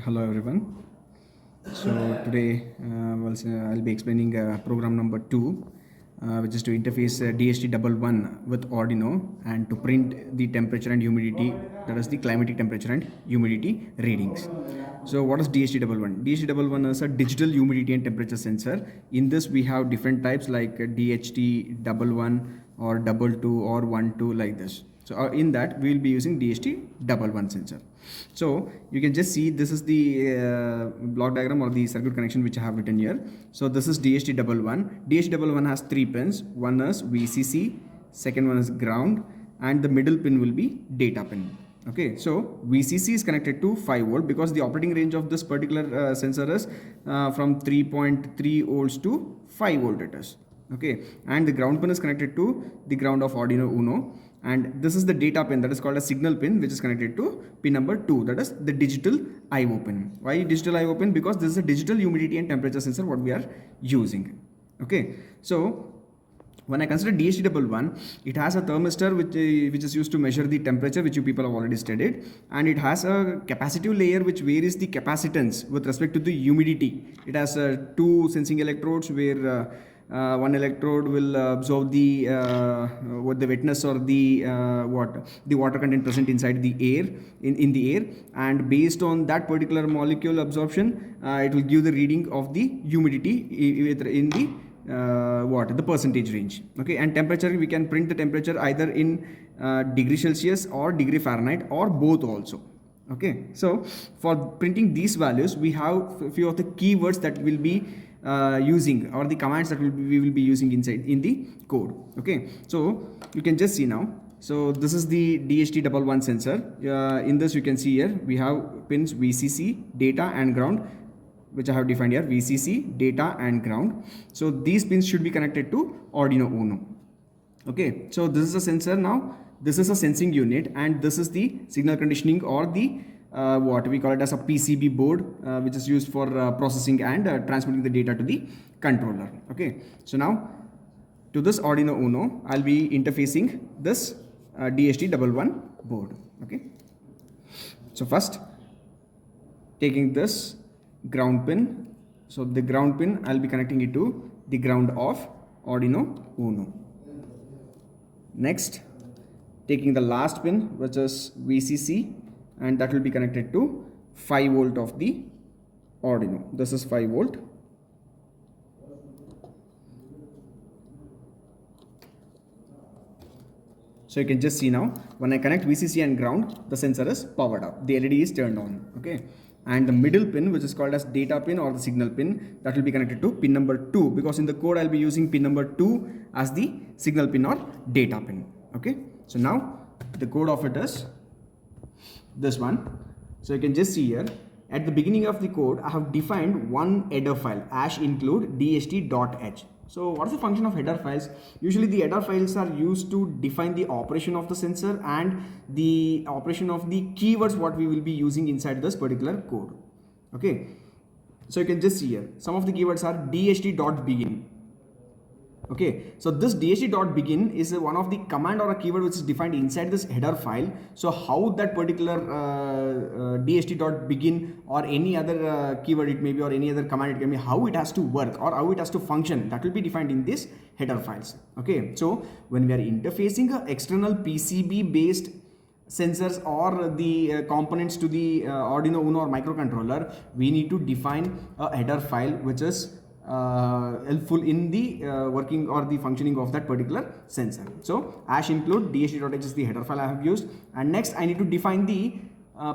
Hello everyone. So today I'll be explaining program number 2, which is to interface DHT11 with Arduino and to print the temperature and humidity, that is the climatic temperature and humidity readings. So what is DHT11? DHT11 is a digital humidity and temperature sensor. In this we have different types like DHT11 or 22 or 12 like this. So in that we will be using DHT11 sensor. So you can just see this is the block diagram or the circuit connection which I have written here. So this is DHT11. DHT11 has 3 pins. One is VCC, second one is ground, and the middle pin will be data pin. Okay, so VCC is connected to 5 volt because the operating range of this particular sensor is from 3.3 volts to 5 volt it is. Okay, and the ground pin is connected to the ground of Arduino UNO, and this is the data pin, that is called a signal pin, which is connected to pin number 2, that is the digital IO pin. Why digital IO pin? Because this is a digital humidity and temperature sensor what we are using. Okay, so when I consider DHT11, it has a thermistor which is used to measure the temperature, which you people have already studied, and it has a capacitive layer which varies the capacitance with respect to the humidity. It has 2 sensing electrodes where one electrode will absorb the wetness or the water content present inside the air in the air, and based on that particular molecule absorption, it will give the reading of the humidity in the the percentage range. Okay, and temperature, we can print the temperature either in degree Celsius or degree Fahrenheit or both also. Okay, so for printing these values we have a few of the keywords that will be using, or the commands that we will be using inside in the code. Okay, so you can just see now. So this is the DHT11 sensor. In this you can see here we have pins VCC, data and ground, which I have defined here: VCC, data and ground. So these pins should be connected to Arduino UNO. Okay, so this is a sensor now. This is a sensing unit, and this is the signal conditioning, or the what we call it as a PCB board, which is used for processing and transmitting the data to the controller. Okay, so now to this Arduino UNO I'll be interfacing this DHT11 board. Okay, so first taking this ground pin, so the ground pin I'll be connecting it to the ground of Arduino UNO. Next, taking the last pin, which is VCC, and that will be connected to 5 volt of the Arduino. This is 5 volt. So you can just see now, when I connect VCC and ground, the sensor is powered up, the LED is turned on. Okay, and the middle pin, which is called as data pin or the signal pin, that will be connected to pin number 2, because in the code I'll be using pin number 2 as the signal pin or data pin. Okay, so now the code of it is this one. So you can just see here, at the beginning of the code I have defined one header file, #include dht.h. So what is the function of header files? Usually the header files are used to define the operation of the sensor and the operation of the keywords what we will be using inside this particular code. Okay, so you can just see here, some of the keywords are dht.begin. Okay, so this DHT.begin is one of the command or a keyword which is defined inside this header file. So how that particular DHT.begin or any other keyword it may be, or any other command it can be, how it has to work or how it has to function, that will be defined in this header files. Okay, so when we are interfacing external PCB based sensors or the components to the Arduino UNO or microcontroller, we need to define a header file which is helpful in the working or the functioning of that particular sensor. So #include dht.h is the header file I have used, and next I need to define the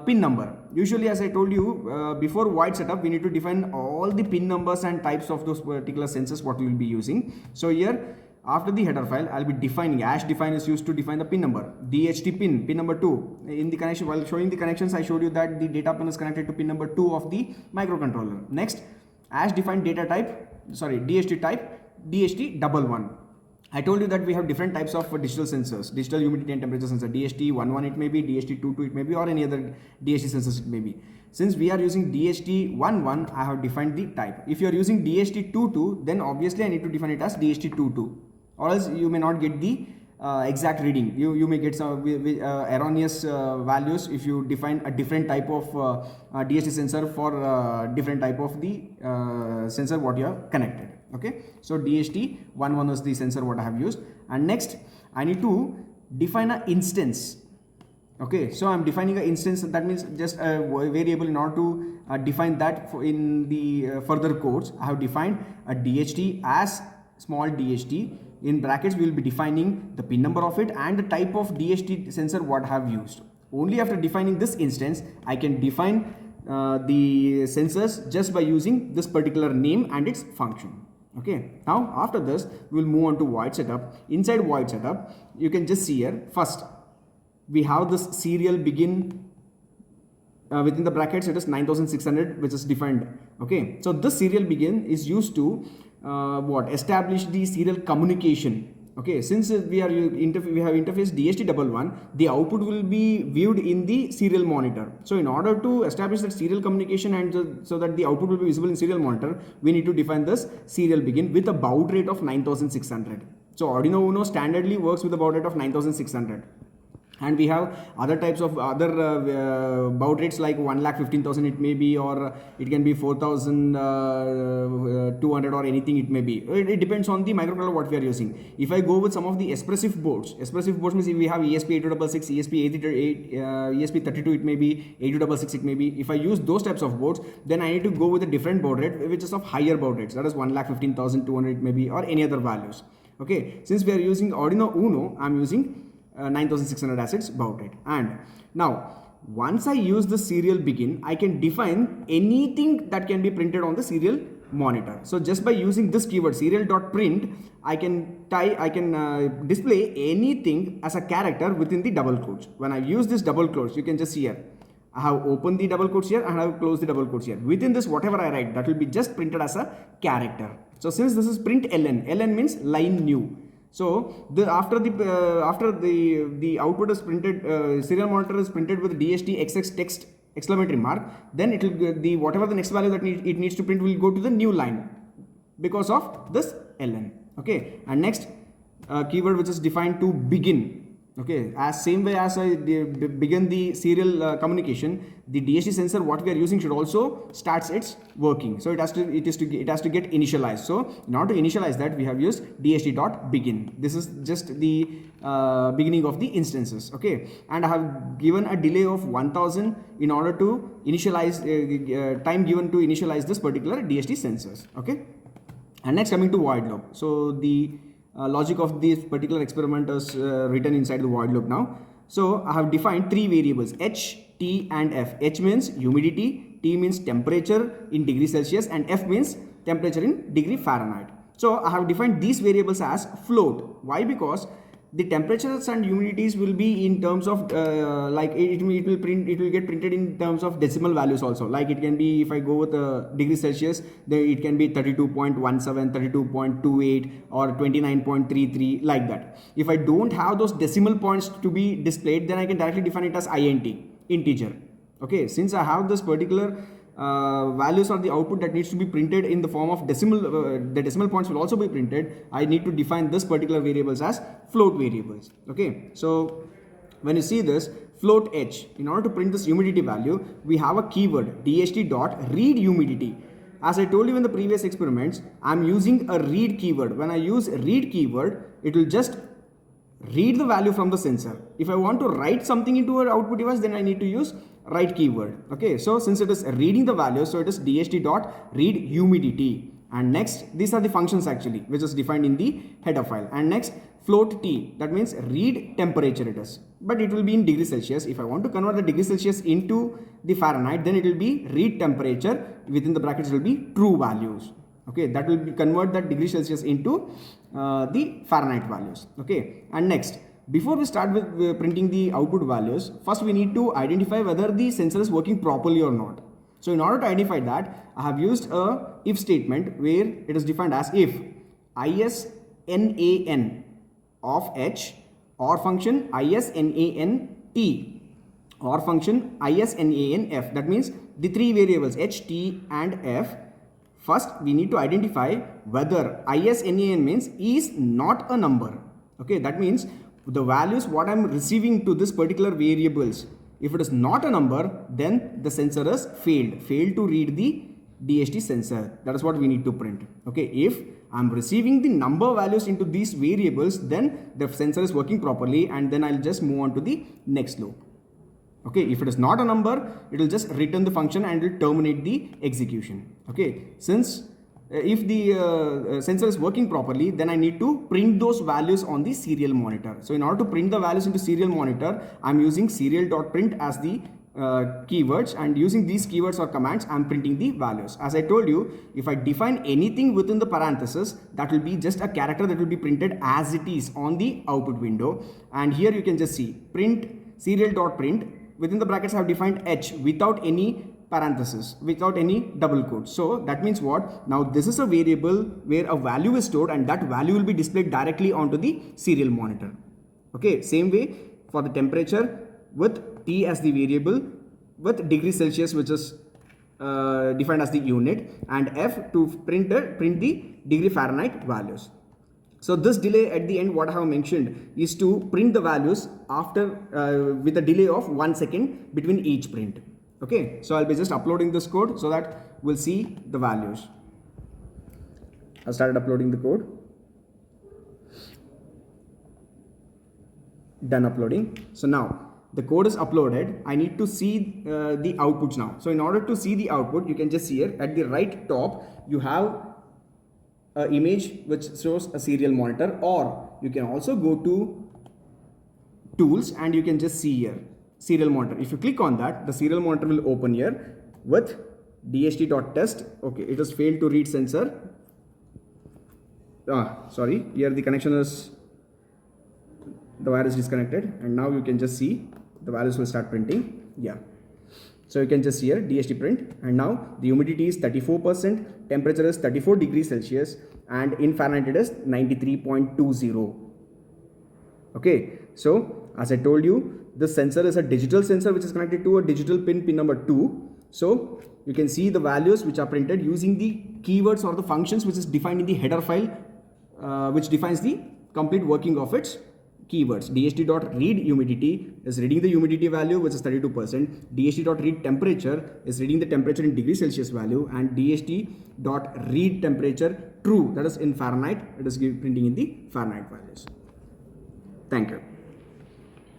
pin number. Usually, as I told you before void setup, we need to define all the pin numbers and types of those particular sensors what we will be using. So here, after the header file, I'll be defining #define is used to define the pin number. DHT pin number 2. In the connection, while showing the connections, I showed you that the data pin is connected to pin number 2 of the microcontroller. Next, #define data type, DHT type, DHT11. I told you that we have different types of digital sensors, digital humidity and temperature sensor. DHT11 it may be, DHT22 it may be, or any other DHT sensors it may be. Since we are using DHT11, I have defined the type. If you are using DHT22, then obviously I need to define it as DHT22, or else you may not get the exact reading. You may get some erroneous values if you define a different type of DHT sensor for different type of the sensor what you have connected. Okay, so DHT11 is the sensor what I have used, and next I need to define an instance. Okay, so I'm defining an instance, that means just a variable. In order to define that in the further codes, I have defined a DHT as small DHT. In brackets we will be defining the pin number of it and the type of DHT sensor what I have used. Only after defining this instance I can define the sensors just by using this particular name and its function. Okay, now after this we will move on to void setup. Inside void setup you can just see here, first we have this serial begin within the brackets, it is 9600 which is defined. Okay, so this serial begin is used to establish the serial communication. Okay, since we have interface DHT11, the output will be viewed in the serial monitor. So in order to establish that serial communication and so that the output will be visible in serial monitor, we need to define this serial begin with a baud rate of 9600. So Arduino UNO standardly works with a baud rate of 9600. And we have other types of other baud rates like 1,15,000 it may be, or it can be 4,200 or anything it may be. It depends on the microcontroller what we are using. If I go with some of the expressive boards means if we have ESP8266, ESP32 it may be, 8266 it may be. If I use those types of boards, then I need to go with a different baud rate which is of higher baud rates, that is 1,15,200 it may be, or any other values. Okay, since we are using Arduino UNO, I am using 9600 as its baud rate. And now once I use the serial begin, I can define anything that can be printed on the serial monitor. So just by using this keyword serial.print, I can display anything as a character within the double quotes. When I use this double quotes, you can just see here, I have opened the double quotes here and I have closed the double quotes here. Within this, whatever I write, that will be just printed as a character. So since this is print ln means line new. So after the output is printed, serial monitor is printed with DHT XX text exclamatory mark, then it will whatever the next value that it needs to print will go to the new line because of this ln. Okay, and next keyword which is defined to begin. Okay, as same way as I begin the serial communication, the DHT sensor what we are using should also starts its working. So it has to get initialized. So in order to initialize that, we have used DHT.begin. This is just the beginning of the instances. Okay, and I have given a delay of 1000 in order to initialize time given to initialize this particular DHT sensors. Okay, and next coming to void loop. So the logic of this particular experiment is written inside the void loop now. So I have defined three variables, H, T and F. H means humidity, T means temperature in degrees Celsius, and F means temperature in degree Fahrenheit. So I have defined these variables as float. Why? Because the temperatures and humidities will be in terms of like it will get printed in terms of decimal values also. Like it can be, if I go with degrees Celsius, then it can be 32.17, 32.28 or 29.33, like that. If I don't have those decimal points to be displayed, then I can directly define it as int, integer. Okay, since I have this particular values or the output that needs to be printed in the form of decimal, the decimal points will also be printed. I need to define this particular variables as float variables. Okay, so when you see this float H, in order to print this humidity value, we have a keyword DHT.read humidity. As I told you in the previous experiments, I am using a read keyword. When I use read keyword, it will just read the value from the sensor. If I want to write something into our output device, then I need to use write keyword. Okay, so since it is reading the value, so it is DHT.read humidity. And next, these are the functions actually which is defined in the header file. And next, float T, that means read temperature it is, but it will be in degrees Celsius. If I want to convert the degrees Celsius into the Fahrenheit, then it will be read temperature, within the brackets will be true values. Okay, that will be convert that degree Celsius into the Fahrenheit values. Okay, and next, before we start with printing the output values, first we need to identify whether the sensor is working properly or not. So in order to identify that, I have used a if statement where it is defined as if ISNAN of H or function ISNAN T or function ISNAN F. That means the three variables H, T and F. First, we need to identify whether ISNAN means is not a number. Okay, that means the values what I'm receiving to this particular variables, if it is not a number, then the sensor has failed to read the DHT sensor. That is what we need to print. Okay, if I'm receiving the number values into these variables, then the sensor is working properly, and then I'll just move on to the next loop. Okay, if it is not a number, it will just return the function and it will terminate the execution. Okay, since if the sensor is working properly, then I need to print those values on the serial monitor. So in order to print the values into serial monitor, I'm using serial.print as the keywords, and using these keywords or commands, I'm printing the values. As I told you, if I define anything within the parenthesis, that will be just a character that will be printed as it is on the output window. And here you can just see print serial.print. Within the brackets I have defined H without any parenthesis, without any double quotes. So that means what? Now this is a variable where a value is stored, and that value will be displayed directly onto the serial monitor. Okay, same way for the temperature, with T as the variable, with degree Celsius which is defined as the unit, and F to print the degree Fahrenheit values. So this delay at the end, what I have mentioned, is to print the values after with a delay of 1 second between each print. Okay, so I'll be just uploading this code so that we'll see the values. I started uploading the code. Done uploading. So now the code is uploaded. I need to see the outputs now. So in order to see the output, you can just see here at the right top, you have an image which shows a serial monitor, or you can also go to tools and you can just see here serial monitor. If you click on that, the serial monitor will open here with DHT.test. Okay, it has failed to read sensor. Sorry, here the connection is, the wire is disconnected, and now you can just see the values will start printing. Yeah, so you can just see here DHT print, and now the humidity is 34%, temperature is 34 degrees Celsius, and in Fahrenheit it is 93.20. Okay, so as I told you, this sensor is a digital sensor which is connected to a digital pin number 2. So you can see the values which are printed using the keywords or the functions which is defined in the header file, which defines the complete working of its keywords. DHT.read humidity is reading the humidity value which is 32%. DHT.read temperature is reading the temperature in degree Celsius value, and DHT.read temperature true, that is in Fahrenheit, it is printing in the Fahrenheit values. Thank you.